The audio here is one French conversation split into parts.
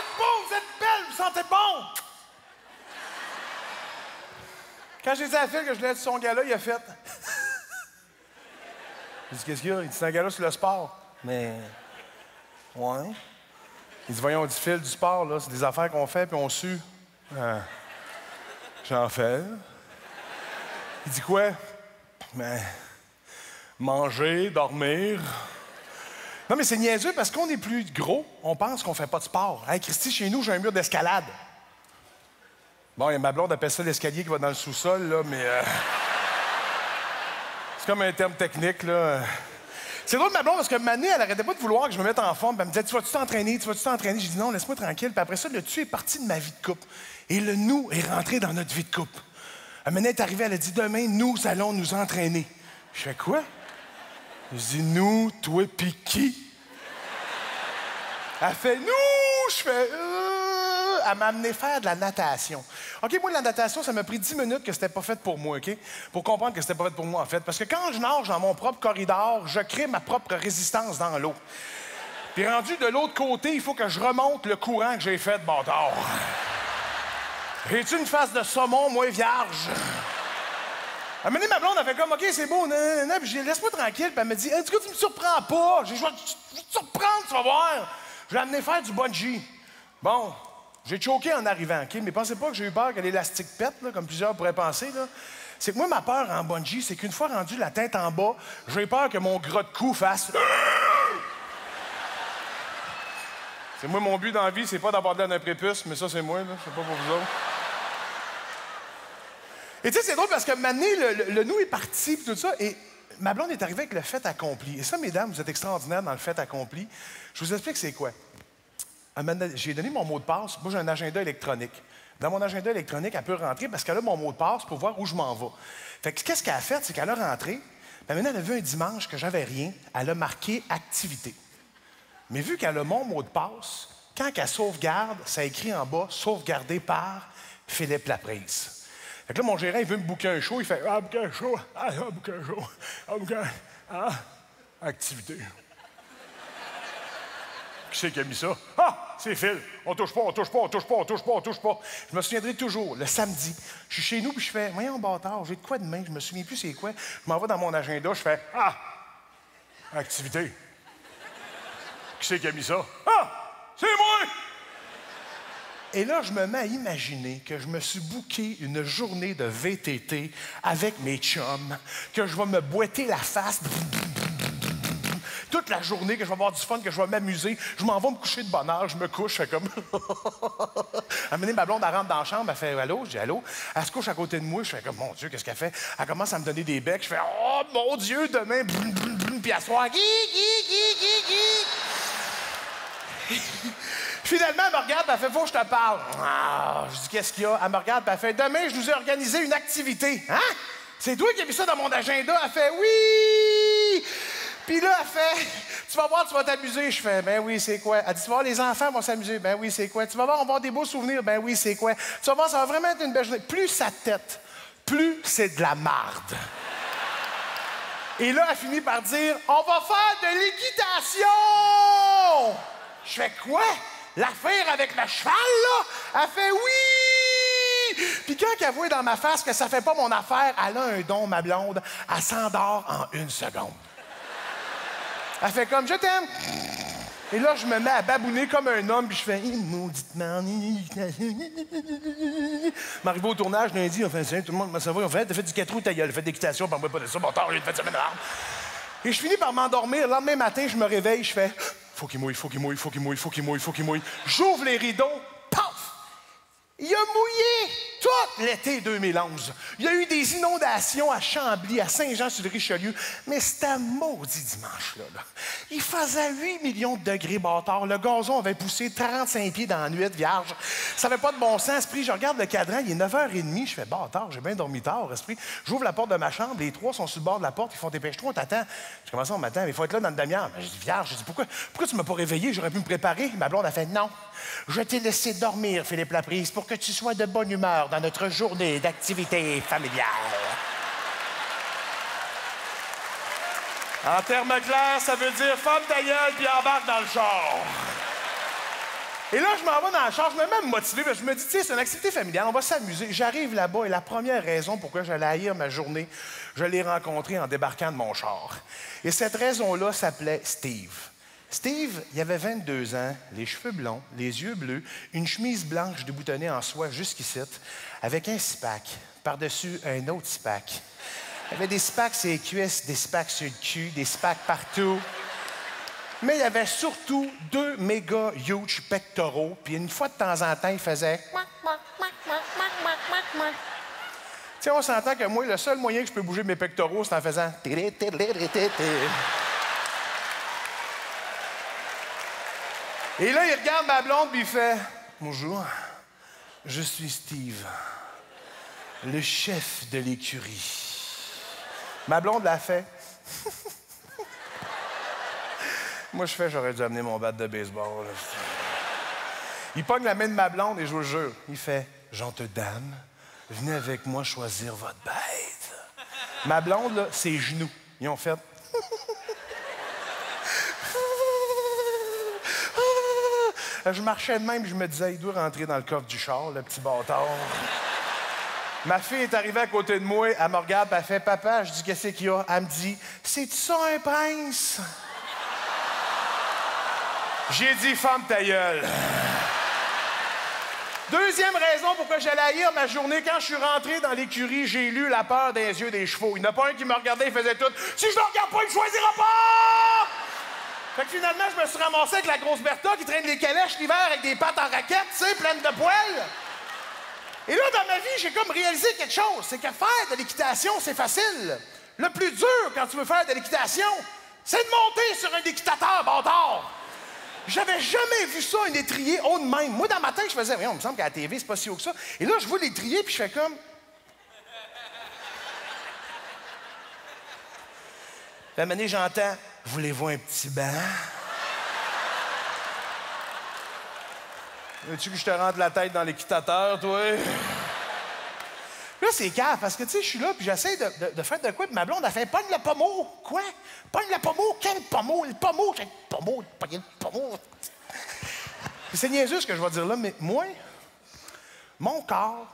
êtes beau, vous êtes belle, vous sentez bon! Quand j'ai dit à Phil que je voulais être son gars-là, il a fait. J'ai dit, qu'est-ce qu'il y a? Il dit, c'est un gars-là sur le sport. Mais. Ouais. Il dit, voyons, on dit Phil, du sport, là, c'est des affaires qu'on fait, puis on sue. J'en fais. Il dit quoi? Ben. Manger, dormir. Non, mais c'est niaiseux parce qu'on est plus gros, on pense qu'on fait pas de sport. Hey, Christy, chez nous, j'ai un mur d'escalade. Bon, il y a ma blonde appelle ça l'escalier qui va dans le sous-sol, là, mais... c'est comme un terme technique, là. C'est drôle, ma blonde, parce que Mané, elle arrêtait pas de vouloir que je me mette en forme. Puis elle me disait, tu vas-tu t'entraîner? Tu vas-tu t'entraîner? J'ai dit, non, laisse-moi tranquille. Puis après ça, le tu est parti de ma vie de couple. Et le nous est rentré dans notre vie de couple. Mané est arrivée, elle a dit, demain, nous allons nous entraîner. Je fais quoi? Je dis, nous, toi, pis qui? Elle fait, nous! Je fais, Elle m'a amené faire de la natation. OK, moi, la natation, ça m'a pris 10 minutes que c'était pas fait pour moi, OK? Pour comprendre que c'était pas fait pour moi, en fait. Parce que quand je nage dans mon propre corridor, je crée ma propre résistance dans l'eau. Puis rendu de l'autre côté, il faut que je remonte le courant que j'ai fait, bâtard. J'ai-tu une face de saumon, moi, vierge? À un moment donné, ma blonde, elle fait comme, OK, c'est beau, nanana, puis j'ai dit, laisse-moi tranquille. Puis elle me dit, hey, du coup, tu me surprends pas. J'ai dit, je vais te surprendre, tu vas voir. Je l'ai amené faire du bungee. Bon, j'ai choqué en arrivant, OK? Mais pensez pas que j'ai eu peur que l'élastique pète, là, comme plusieurs pourraient penser, là. C'est que moi, ma peur en bungee, c'est qu'une fois rendu la tête en bas, j'ai peur que mon gras de cou fasse... C'est moi, mon but dans la vie, c'est pas d'avoir de l'air d'un prépuce, mais ça, c'est moi, là. C'est pas pour vous autres. Et tu sais, c'est drôle parce que maintenant, le nous est parti, puis tout ça, et ma blonde est arrivée avec le fait accompli. Et ça, mesdames, vous êtes extraordinaires dans le fait accompli. Je vous explique c'est quoi. J'ai donné mon mot de passe. Moi, j'ai un agenda électronique. Dans mon agenda électronique, elle peut rentrer parce qu'elle a mon mot de passe pour voir où je m'en vais. Fait que qu'est-ce qu'elle a fait? C'est qu'elle a rentré, puis maintenant, elle a vu un dimanche que j'avais rien, elle a marqué activité. Mais vu qu'elle a mon mot de passe, quand elle sauvegarde, ça écrit en bas, sauvegardé par Philippe Laprise. Fait que là, mon gérant, il veut me booker un show. Il fait « Ah, booker un show! Ah, booker un show! Ah, booker un... Ah, activité. » Qui c'est qui a mis ça? Ah, c'est Phil. On touche pas, on touche pas, on touche pas, on touche pas, on touche pas. Je me souviendrai toujours, le samedi, je suis chez nous, puis je fais « Voyons, bâtard, j'ai de quoi demain? Je me souviens plus c'est quoi. » Je m'en vais dans mon agenda, je fais « Ah, activité. » Qui c'est qui a mis ça? Ah, c'est moi! Et là, je me mets à imaginer que je me suis booké une journée de VTT avec mes chums, que je vais me boiter la face toute la journée, que je vais avoir du fun, que je vais m'amuser. Je m'en vais me coucher de bonne heure, je me couche, je fais comme... À un moment donné, ma blonde, elle rentre dans la chambre, elle fait « Allô? » Je dis « Allô? » Elle se couche à côté de moi, je fais comme « Mon Dieu, qu'est-ce qu'elle fait? » Elle commence à me donner des becs, je fais « Oh, mon Dieu, demain, puis à soir, Finalement, elle me regarde, elle fait « Faut que je te parle. » Ah, je dis « Qu'est-ce qu'il y a? » Elle me regarde, elle fait « Demain, je nous ai organisé une activité. » Hein? C'est toi qui as mis ça dans mon agenda? Elle fait « Oui! » Puis là, elle fait « Tu vas voir, tu vas t'amuser. » Je fais « Ben oui, c'est quoi? » Elle dit « Tu vas voir, les enfants vont s'amuser. » Ben oui, c'est quoi? « Tu vas voir, on va avoir des beaux souvenirs. » Ben oui, c'est quoi? « Tu vas voir, ça va vraiment être une belle journée. » Plus ça tête, plus c'est de la marde. Et là, elle finit par dire « On va faire de l'équitation! » Je fais quoi? L'affaire avec le cheval, là? Elle fait oui! Puis quand elle voit dans ma face que ça fait pas mon affaire, elle a un don, ma blonde. Elle s'endort en 1 seconde. Elle fait comme je t'aime. Et là, je me mets à babouner comme un homme, puis je fais mauditement. M'arrive au tournage lundi, on fait ça, tout le monde me savoir, on fait t'as fait du 4 roues, ta gueule, fait d'équitation, parle-moi pas de ça, bon, tard, j'ai fait semaine d'armes. Et je finis par m'endormir. Le lendemain matin, je me réveille, je fais faut qu'il mouille, faut qu'il mouille, faut qu'il mouille, faut qu'il mouille, faut qu'il mouille. J'ouvre les rideaux, paf! Il a mouillé tout l'été 2011. Il y a eu des inondations à Chambly, à Saint-Jean-sur-le-Richelieu, mais c'était un maudit dimanche-là. Il faisait 8 millions de degrés, bâtard. Le gazon avait poussé 35 pieds dans la nuit, vierge. Ça n'avait pas de bon sens, esprit. Je regarde le cadran, il est 9h30. Je fais, bâtard, j'ai bien dormi tard, esprit. J'ouvre la porte de ma chambre, les 3 sont sur le bord de la porte, ils font dépêche-toi, on t'attend. Je commence, on m'attend, mais il faut être là dans le demi-heure. Je dis, vierge, je dis, pourquoi tu m'as pas réveillé? J'aurais pu me préparer. Ma blonde a fait, non. Je t'ai laissé dormir, Philippe Laprise, pour que tu sois de bonne humeur dans notre journée d'activité familiale. En termes clairs, ça veut dire « Femme ta gueule puis embarque dans le char ». Et là, je m'en vais dans la chambre, je me mets à me motiver, parce que je me dis, tu sais, c'est une activité familiale, on va s'amuser. J'arrive là-bas et la première raison pourquoi j'allais haïr ma journée, je l'ai rencontré en débarquant de mon char. Et cette raison-là s'appelait Steve. Steve, il avait 22 ans, les cheveux blonds, les yeux bleus, une chemise blanche déboutonnée en soie jusqu'ici, avec un six-pack, par-dessus un autre six-pack. Il y avait des six-packs sur les cuisses, des six-packs sur le cul, des six-packs partout. Mais il y avait surtout 2 méga huge pectoraux, puis une fois de temps en temps, il faisait... Tu sais, on s'entend que moi, le seul moyen que je peux bouger mes pectoraux, c'est en faisant... Et là, il regarde ma blonde, puis il fait... Bonjour, je suis Steve, le chef de l'écurie. Ma blonde l'a fait... Moi, je fais, j'aurais dû amener mon bat de baseball. Là. Il pogne la main de ma blonde et je vous le jure, il fait « Gentes dames, venez avec moi choisir votre bête. » Ma blonde, là, ses genoux, ils ont fait... Je marchais de même, je me disais, il doit rentrer dans le coffre du char, le petit bâtard. Ma fille est arrivée à côté de moi, elle me regarde, elle fait « Papa, je dis, qu'est-ce qu'il y a? » Elle me dit « C'est-tu ça, un prince? » J'ai dit, ferme ta gueule. Deuxième raison pourquoi j'allais haïr ma journée, quand je suis rentré dans l'écurie, j'ai lu La peur des yeux des chevaux. Il n'y en a pas un qui me regardait, il faisait tout. Si je ne le regarde pas, il ne choisira pas! Fait que finalement, je me suis ramassé avec la grosse Bertha qui traîne les calèches l'hiver avec des pattes en raquette, tu sais, pleines de poils. Et là, dans ma vie, j'ai comme réalisé quelque chose. C'est que faire de l'équitation, c'est facile. Le plus dur quand tu veux faire de l'équitation, c'est de monter sur un équitateur, bâtard. J'avais jamais vu ça, un étrier haut de même. Moi, dans ma tête, je faisais, il me semble qu'à la TV, c'est pas si haut que ça. Et là, je vois l'étrier, puis je fais comme... La manière, j'entends, voulez-vous un petit banc? Veux-tu que je te rentre la tête dans l'équitateur, toi? Là, c'est cave, parce que, tu sais, je suis là, puis j'essaie de faire de quoi, puis ma blonde, elle fait « Pogne le pommeau! » Quoi? Pogne le pommeau? Quel pommeau? Le pommeau? J'ai le pommeau, pogner le pommeau. C'est niaiseux ce que je vais dire là, mais moi, mon corps...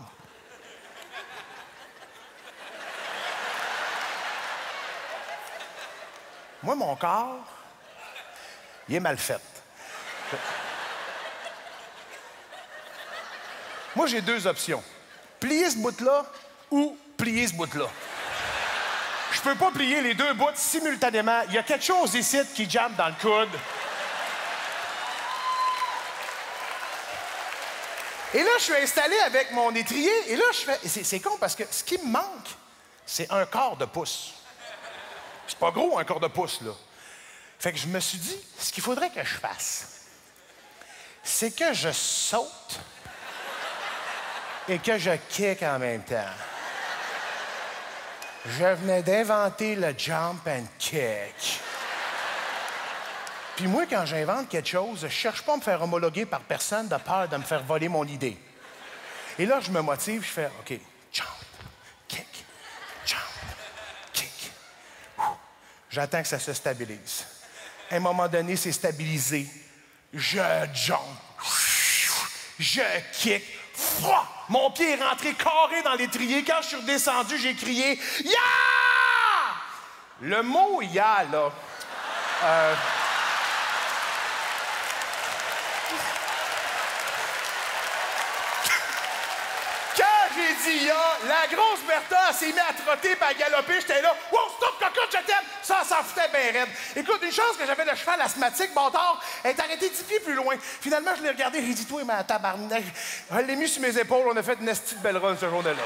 Moi, mon corps, il est mal fait. Moi, j'ai 2 options. Plier ce bout-là ou plier ce bout-là. Je peux pas plier les 2 bouts simultanément. Il y a quelque chose ici qui jamme dans le coude. Et là, je suis installé avec mon étrier, et là, je fais... C'est con, parce que ce qui me manque, c'est un quart de pouce. C'est pas gros, un quart de pouce, là. Fait que je me suis dit, ce qu'il faudrait que je fasse, c'est que je saute et que je kick en même temps. Je venais d'inventer le jump and kick. Puis moi, quand j'invente quelque chose, je cherche pas à me faire homologuer par personne de peur de me faire voler mon idée. Et là, je me motive, je fais, OK, jump, kick, jump, kick. J'attends que ça se stabilise. À un moment donné, c'est stabilisé. Je jump, je kick. Mon pied est rentré carré dans l'étrier. Quand je suis redescendu, j'ai crié « Ya! » Le mot « ya », là... Quand j'ai dit « ya », la grosse Bertha s'est mise à trotter et à galoper. J'étais là « Wow, stop, cocotte, je t'aime! » Ça s'en foutait bien raide. Écoute, une chance que j'avais le cheval asthmatique, bâtard, elle est arrêtée 10 pieds plus loin. Finalement, je l'ai regardé, j'ai dit « Toi, ma tabarnak! » Je l'ai mis sur mes épaules, on a fait une esti de belle run ce journée-là.